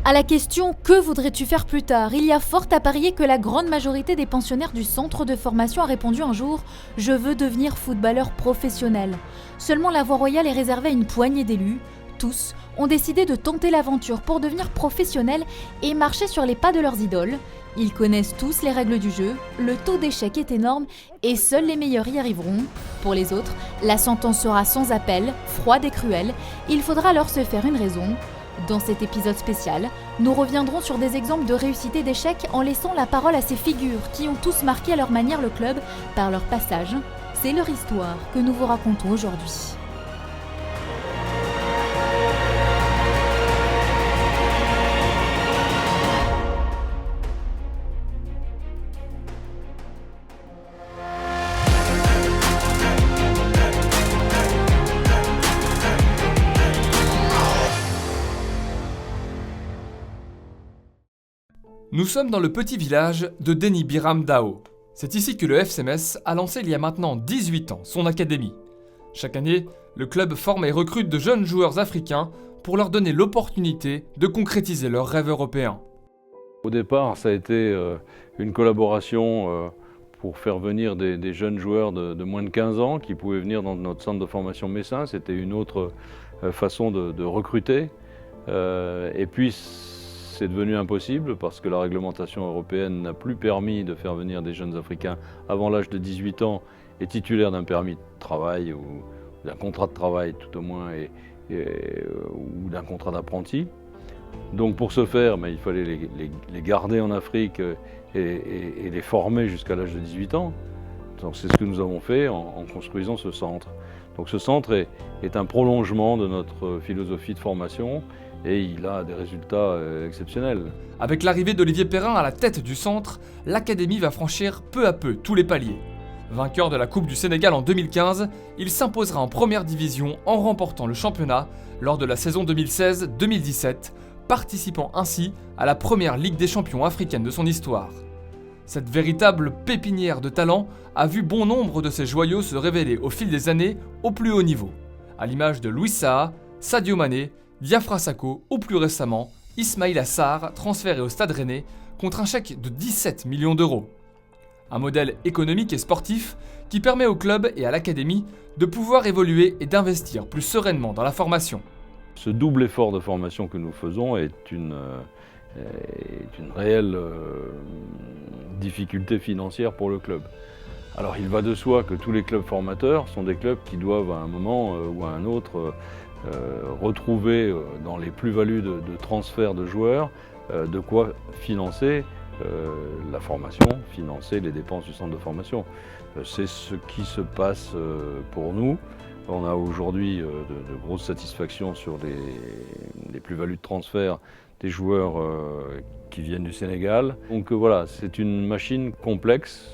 À la question « Que voudrais-tu faire plus tard ?», il y a fort à parier que la grande majorité des pensionnaires du centre de formation a répondu un jour « Je veux devenir footballeur professionnel ». Seulement la voie royale est réservée à une poignée d'élus. Tous ont décidé de tenter l'aventure pour devenir professionnels et marcher sur les pas de leurs idoles. Ils connaissent tous les règles du jeu, le taux d'échec est énorme et seuls les meilleurs y arriveront. Pour les autres, la sentence sera sans appel, froide et cruelle. Il faudra alors se faire une raison. Dans cet épisode spécial, nous reviendrons sur des exemples de réussite et d'échec en laissant la parole à ces figures qui ont tous marqué à leur manière le club par leur passage. C'est leur histoire que nous vous racontons aujourd'hui. Nous sommes dans le petit village de Deni Biram Dao. C'est ici que le FC Metz a lancé il y a maintenant 18 ans son académie. Chaque année, le club forme et recrute de jeunes joueurs africains pour leur donner l'opportunité de concrétiser leurs rêves européens. Au départ, ça a été une collaboration pour faire venir des jeunes joueurs de moins de 15 ans qui pouvaient venir dans notre centre de formation messin. C'était une autre façon de recruter. Et puis, c'est devenu impossible parce que la réglementation européenne n'a plus permis de faire venir des jeunes Africains avant l'âge de 18 ans et titulaires d'un permis de travail ou d'un contrat de travail tout au moins ou d'un contrat d'apprenti. Donc pour ce faire, il fallait les garder en Afrique et les former jusqu'à l'âge de 18 ans. Donc c'est ce que nous avons fait en construisant ce centre. Donc ce centre est un prolongement de notre philosophie de formation et il a des résultats exceptionnels. Avec l'arrivée d'Olivier Perrin à la tête du centre, l'académie va franchir peu à peu tous les paliers. Vainqueur de la Coupe du Sénégal en 2015, il s'imposera en première division en remportant le championnat lors de la saison 2016-2017, participant ainsi à la première Ligue des champions africaine de son histoire. Cette véritable pépinière de talent a vu bon nombre de ses joyaux se révéler au fil des années au plus haut niveau, à l'image de Louis Saha, Sadio Mané, Diafra Sakho ou plus récemment Ismaïla Sarr, transféré au Stade Rennais contre un chèque de 17 millions d'euros. Un modèle économique et sportif qui permet au club et à l'académie de pouvoir évoluer et d'investir plus sereinement dans la formation. Ce double effort de formation que nous faisons est une réelle difficulté financière pour le club. Alors il va de soi que tous les clubs formateurs sont des clubs qui doivent à un moment ou à un autre retrouver dans les plus-values de transfert de joueurs de quoi financer la formation, financer les dépenses du centre de formation. C'est ce qui se passe pour nous. On a aujourd'hui de grosses satisfactions sur les plus-values de transfert des joueurs qui viennent du Sénégal. Donc voilà, c'est une machine complexe,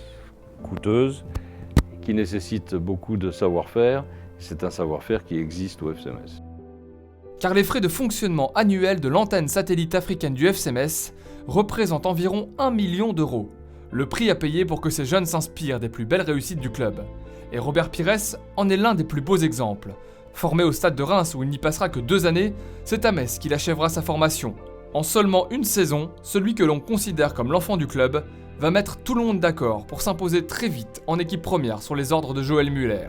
coûteuse, qui nécessite beaucoup de savoir-faire. C'est un savoir-faire qui existe au FC Metz. Car les frais de fonctionnement annuels de l'antenne satellite africaine du FC Metz représentent environ 1 million d'euros. Le prix à payer pour que ces jeunes s'inspirent des plus belles réussites du club. Et Robert Pires en est l'un des plus beaux exemples. Formé au stade de Reims où il n'y passera que 2 années, c'est à Metz qu'il achèvera sa formation. En seulement une saison, celui que l'on considère comme l'enfant du club va mettre tout le monde d'accord pour s'imposer très vite en équipe première sur les ordres de Joël Muller.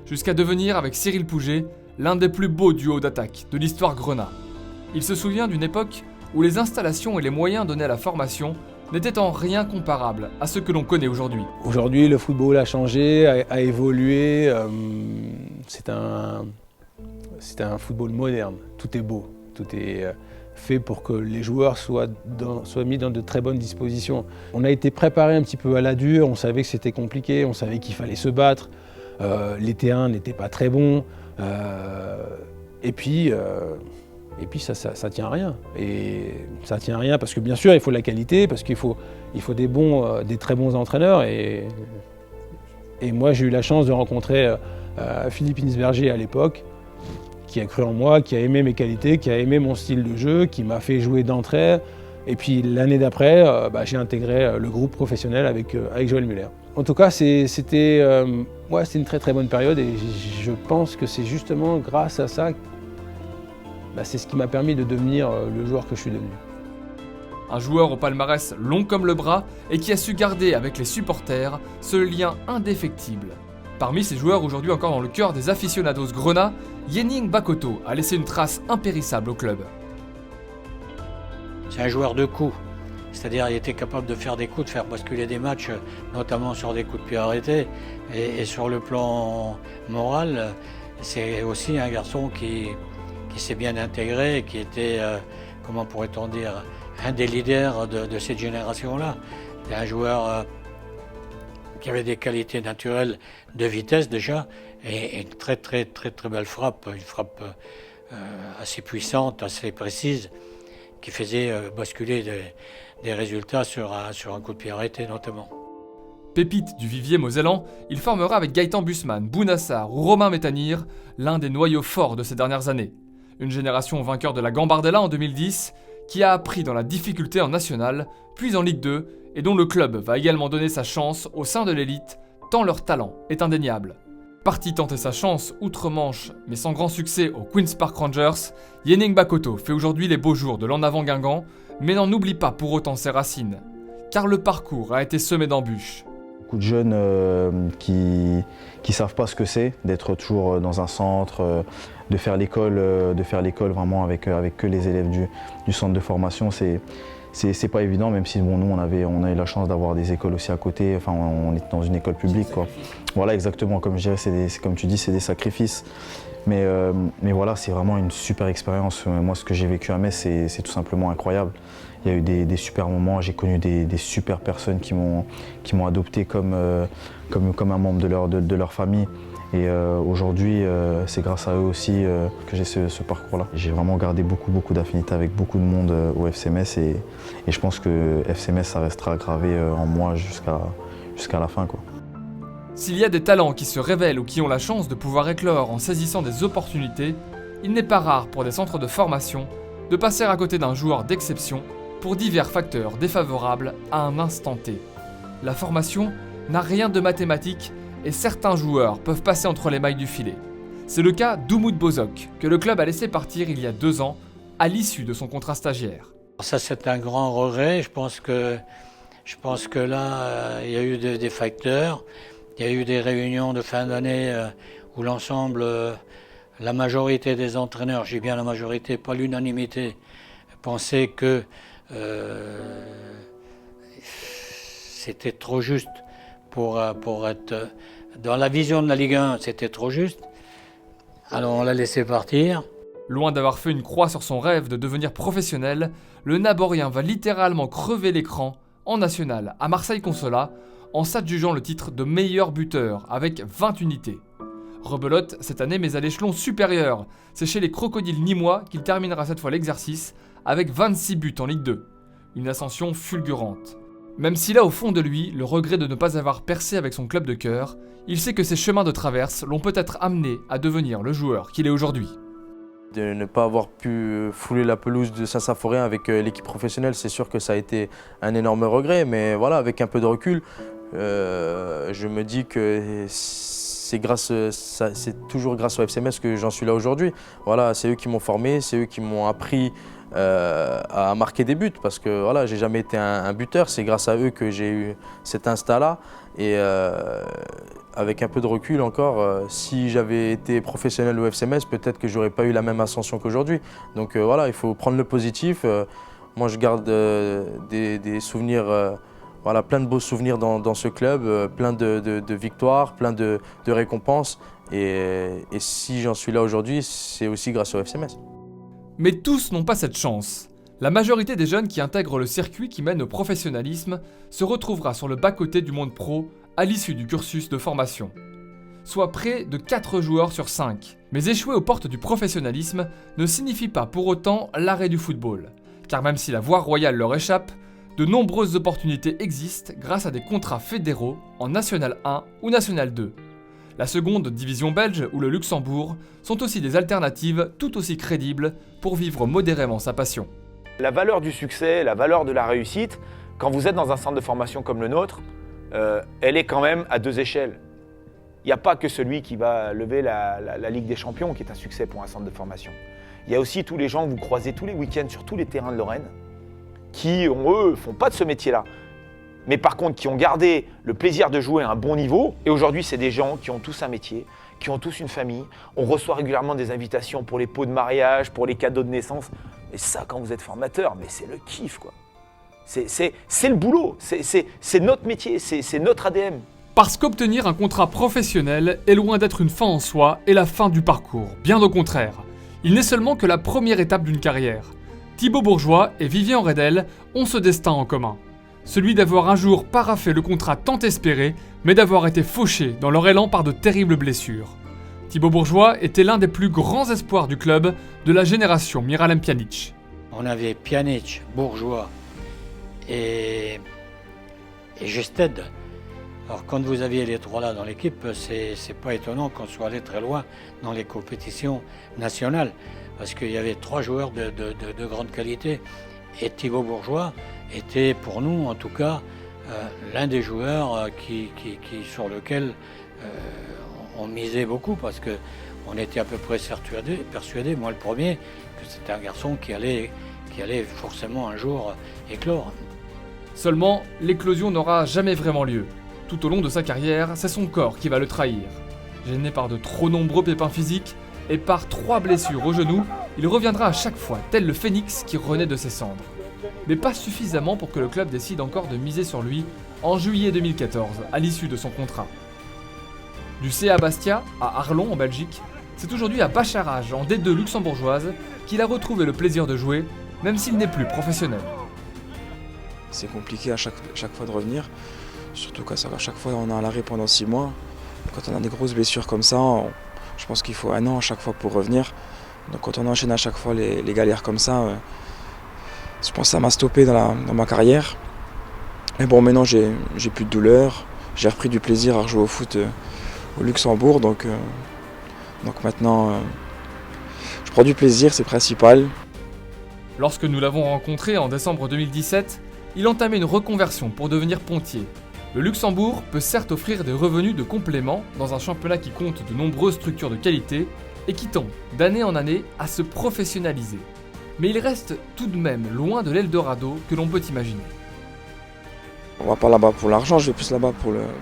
Jusqu'à devenir, avec Cyril Pouget, l'un des plus beaux duos d'attaque de l'histoire grenat. Il se souvient d'une époque où les installations et les moyens donnés à la formation n'étaient en rien comparables à ce que l'on connaît aujourd'hui. Aujourd'hui, le football a changé, a évolué. C'est un football moderne. Tout est beau, tout est fait pour que les joueurs soient mis dans de très bonnes dispositions. On a été préparé un petit peu à la dure, on savait que c'était compliqué, on savait qu'il fallait se battre. Les terrains n'étaient pas très bons, et puis ça tient à rien. Et ça tient à rien parce que bien sûr il faut la qualité, parce qu'il faut des très bons entraîneurs. Et moi j'ai eu la chance de rencontrer Philippe Hinsberger à l'époque, qui a cru en moi, qui a aimé mes qualités, qui a aimé mon style de jeu, qui m'a fait jouer d'entrée. Et puis l'année d'après, j'ai intégré le groupe professionnel avec Joël Muller. En tout cas, c'était une très très bonne période et je pense que c'est justement grâce à ça c'est ce qui m'a permis de devenir le joueur que je suis devenu. Un joueur au palmarès long comme le bras et qui a su garder avec les supporters ce lien indéfectible. Parmi ces joueurs aujourd'hui encore dans le cœur des aficionados grenats, Yenning Bakoto a laissé une trace impérissable au club. C'est un joueur de coups, c'est-à-dire il était capable de faire des coups, de faire basculer des matchs, notamment sur des coups de pied arrêtés. Et sur le plan moral, c'est aussi un garçon qui s'est bien intégré, qui était, comment pourrait-on dire, un des leaders de cette génération-là. C'est un joueur qui avait des qualités naturelles de vitesse déjà, et une très belle frappe, une frappe assez puissante, assez précise, qui faisait basculer des résultats sur un coup de pied arrêté notamment. Pépite du vivier mosellan, il formera avec Gaëtan Bussmann, Bounassar ou Romain Métanire l'un des noyaux forts de ces dernières années. Une génération vainqueur de la Gambardella en 2010, qui a appris dans la difficulté en National, puis en Ligue 2, et dont le club va également donner sa chance au sein de l'élite, tant leur talent est indéniable. Parti tenter sa chance outre-Manche, mais sans grand succès au Queen's Park Rangers, Yenning Bakoto fait aujourd'hui les beaux jours de l'en avant Guingamp, mais n'en oublie pas pour autant ses racines, car le parcours a été semé d'embûches. Beaucoup de jeunes qui savent pas ce que c'est d'être toujours dans un centre, de faire l'école vraiment avec que les élèves du centre de formation. C'est pas évident, même si bon, nous on a eu la chance d'avoir des écoles aussi à côté. Enfin, on est dans une école publique, quoi. Voilà, exactement. Comme je dirais, comme tu dis, c'est des sacrifices. Mais voilà, c'est vraiment une super expérience. Moi, ce que j'ai vécu à Metz, c'est tout simplement incroyable. Il y a eu des super moments, j'ai connu des super personnes qui m'ont adopté comme un membre de leur famille. Et aujourd'hui, c'est grâce à eux aussi que j'ai ce parcours-là. J'ai vraiment gardé beaucoup d'affinités avec beaucoup de monde au FC Metz et je pense que FC Metz, ça restera gravé en moi jusqu'à la fin, quoi. S'il y a des talents qui se révèlent ou qui ont la chance de pouvoir éclore en saisissant des opportunités, il n'est pas rare pour des centres de formation de passer à côté d'un joueur d'exception pour divers facteurs défavorables à un instant T. La formation n'a rien de mathématique et certains joueurs peuvent passer entre les mailles du filet. C'est le cas d'Oumoud Bozok, que le club a laissé partir il y a 2 ans, à l'issue de son contrat stagiaire. Ça, c'est un grand regret. Je pense que là, il y a eu des facteurs. Il y a eu des réunions de fin d'année où l'ensemble, la majorité des entraîneurs, j'ai bien la majorité, pas l'unanimité, pensaient que c'était trop juste pour être... Dans la vision de la Ligue 1, c'était trop juste. Alors on l'a laissé partir. Loin d'avoir fait une croix sur son rêve de devenir professionnel, le Naborien va littéralement crever l'écran en national à Marseille-Consolat en s'adjugeant le titre de meilleur buteur avec 20 unités. Rebelote cette année mais à l'échelon supérieur. C'est chez les Crocodiles nîmois qu'il terminera cette fois l'exercice avec 26 buts en Ligue 2. Une ascension fulgurante. Même s'il a au fond de lui le regret de ne pas avoir percé avec son club de cœur, il sait que ses chemins de traverse l'ont peut-être amené à devenir le joueur qu'il est aujourd'hui. De ne pas avoir pu fouler la pelouse de Saint-Symphorien avec l'équipe professionnelle, c'est sûr que ça a été un énorme regret, mais voilà, avec un peu de recul, je me dis que c'est toujours grâce au FC Metz que j'en suis là aujourd'hui. Voilà, c'est eux qui m'ont formé, c'est eux qui m'ont appris à marquer des buts, parce que voilà, j'ai jamais été un buteur, c'est grâce à eux que j'ai eu cet instinct-là. Et avec un peu de recul encore, si j'avais été professionnel au FC Metz, peut-être que j'aurais pas eu la même ascension qu'aujourd'hui. Donc voilà, il faut prendre le positif. Moi, je garde des souvenirs, voilà, plein de beaux souvenirs dans ce club, plein de victoires, plein de récompenses. Et si j'en suis là aujourd'hui, c'est aussi grâce au FC Metz. Mais tous n'ont pas cette chance. La majorité des jeunes qui intègrent le circuit qui mène au professionnalisme se retrouvera sur le bas-côté du monde pro à l'issue du cursus de formation. Soit près de 4 joueurs sur 5. Mais échouer aux portes du professionnalisme ne signifie pas pour autant l'arrêt du football. Car même si la voie royale leur échappe, de nombreuses opportunités existent grâce à des contrats fédéraux en National 1 ou National 2. La seconde division belge ou le Luxembourg sont aussi des alternatives tout aussi crédibles pour vivre modérément sa passion. La valeur du succès, la valeur de la réussite, quand vous êtes dans un centre de formation comme le nôtre, elle est quand même à 2 échelles. Il n'y a pas que celui qui va lever la Ligue des Champions qui est un succès pour un centre de formation. Il y a aussi tous les gens que vous croisez tous les week-ends sur tous les terrains de Lorraine qui, eux, font pas de ce métier-là. Mais par contre, qui ont gardé le plaisir de jouer à un bon niveau. Et aujourd'hui, c'est des gens qui ont tous un métier, qui ont tous une famille. On reçoit régulièrement des invitations pour les pots de mariage, pour les cadeaux de naissance. Et ça, quand vous êtes formateur, mais c'est le kiff, quoi. C'est le boulot, c'est notre métier, c'est notre ADN. Parce qu'obtenir un contrat professionnel est loin d'être une fin en soi et la fin du parcours, bien au contraire. Il n'est seulement que la première étape d'une carrière. Thibaut Bourgeois et Vivien Redel ont ce destin en commun. Celui d'avoir un jour paraphé le contrat tant espéré, mais d'avoir été fauché dans leur élan par de terribles blessures. Thibaut Bourgeois était l'un des plus grands espoirs du club de la génération Miralem Pjanic. On avait Pjanic, Bourgeois et Gested. Alors quand vous aviez les trois là dans l'équipe, c'est pas étonnant qu'on soit allé très loin dans les compétitions nationales, parce qu'il y avait trois joueurs de grande qualité. Et Thibaut Bourgeois était pour nous en tout cas l'un des joueurs sur lequel on misait beaucoup, parce qu'on était à peu près persuadés, moi le premier, que c'était un garçon qui allait forcément un jour éclore. Seulement, l'éclosion n'aura jamais vraiment lieu. Tout au long de sa carrière, c'est son corps qui va le trahir. Gêné par de trop nombreux pépins physiques et par 3 blessures au genou, il reviendra à chaque fois, tel le phénix qui renaît de ses cendres. Mais pas suffisamment pour que le club décide encore de miser sur lui en juillet 2014, à l'issue de son contrat. Du CA Bastia à Arlon en Belgique, c'est aujourd'hui à Bacharach en D2 luxembourgeoise qu'il a retrouvé le plaisir de jouer, même s'il n'est plus professionnel. C'est compliqué à chaque fois de revenir, surtout qu'à chaque fois on est à l'arrêt pendant 6 mois. Quand on a des grosses blessures comme ça, je pense qu'il faut 1 an à chaque fois pour revenir. Donc quand on enchaîne à chaque fois les galères comme ça, je pense que ça m'a stoppé dans ma carrière. Mais bon, maintenant j'ai plus de douleur, j'ai repris du plaisir à rejouer au foot au Luxembourg, donc maintenant je prends du plaisir, c'est principal. Lorsque nous l'avons rencontré en décembre 2017, il entamait une reconversion pour devenir pontier. Le Luxembourg peut certes offrir des revenus de complément dans un championnat qui compte de nombreuses structures de qualité et qui tend d'année en année à se professionnaliser. Mais il reste tout de même loin de l'Eldorado que l'on peut imaginer. On va pas là-bas pour l'argent, je vais plus là-bas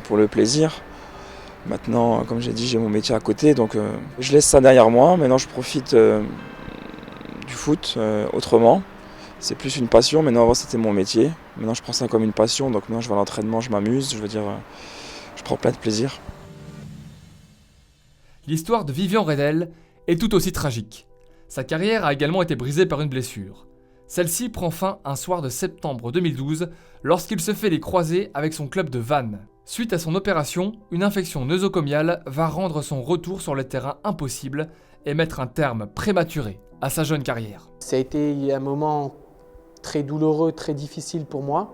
pour le plaisir. Maintenant, comme j'ai dit, j'ai mon métier à côté, donc je laisse ça derrière moi. Maintenant, je profite du foot autrement. C'est plus une passion, maintenant avant c'était mon métier. Maintenant je prends ça comme une passion, donc maintenant je vais à l'entraînement, je m'amuse, je prends plein de plaisir. L'histoire de Vivien Redel est tout aussi tragique. Sa carrière a également été brisée par une blessure. Celle-ci prend fin un soir de septembre 2012 lorsqu'il se fait les croisés avec son club de Vannes. Suite à son opération, une infection nosocomiale va rendre son retour sur le terrain impossible et mettre un terme prématuré à sa jeune carrière. Ça a été un moment très douloureux, très difficile pour moi,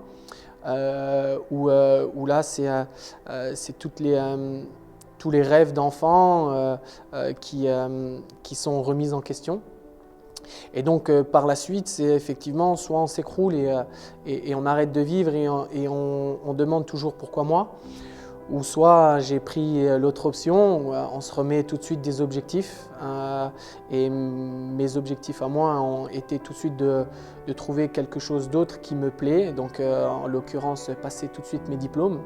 où là c'est tous les rêves d'enfants qui sont remis en question. Et donc par la suite, c'est effectivement soit on s'écroule et on arrête de vivre et on demande toujours pourquoi moi, ou soit j'ai pris l'autre option, où on se remet tout de suite des objectifs. Et mes objectifs à moi ont été tout de suite de trouver quelque chose d'autre qui me plaît, donc en l'occurrence passer tout de suite mes diplômes.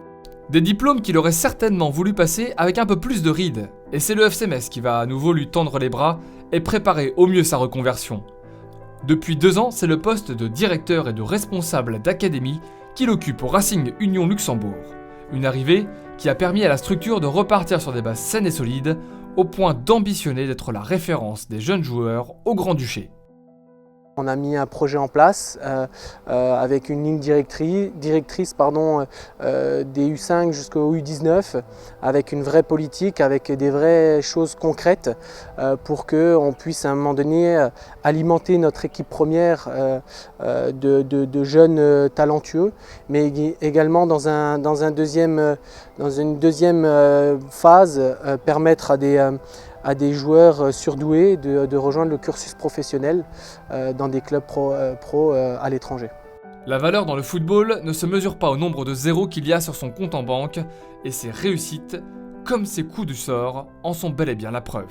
Des diplômes qu'il aurait certainement voulu passer avec un peu plus de rides. Et c'est le FC Metz qui va à nouveau lui tendre les bras et préparer au mieux sa reconversion. Depuis 2 ans, c'est le poste de directeur et de responsable d'académie qu'il occupe au Racing Union Luxembourg. Une arrivée qui a permis à la structure de repartir sur des bases saines et solides, au point d'ambitionner d'être la référence des jeunes joueurs au Grand-Duché. On a mis un projet en place avec une ligne directrice des U5 jusqu'au U19, avec une vraie politique, avec des vraies choses concrètes pour qu'on puisse à un moment donné alimenter notre équipe première de jeunes talentueux, mais également dans une deuxième phase permettre à des joueurs surdoués de rejoindre le cursus professionnel dans des clubs pro à l'étranger. La valeur dans le football ne se mesure pas au nombre de zéros qu'il y a sur son compte en banque, et ses réussites, comme ses coups du sort, en sont bel et bien la preuve.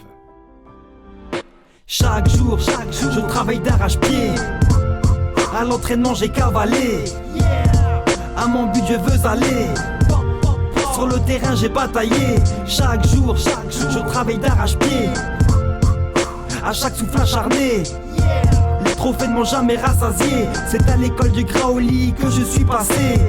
Chaque jour, je travaille d'arrache-pied. À l'entraînement j'ai cavalé. À mon but je veux aller. Sur le terrain j'ai bataillé. Chaque jour, je travaille d'arrache-pied. À chaque souffle acharné. Les trophées ne m'ont jamais rassasié. C'est à l'école du Graoli que je suis passé.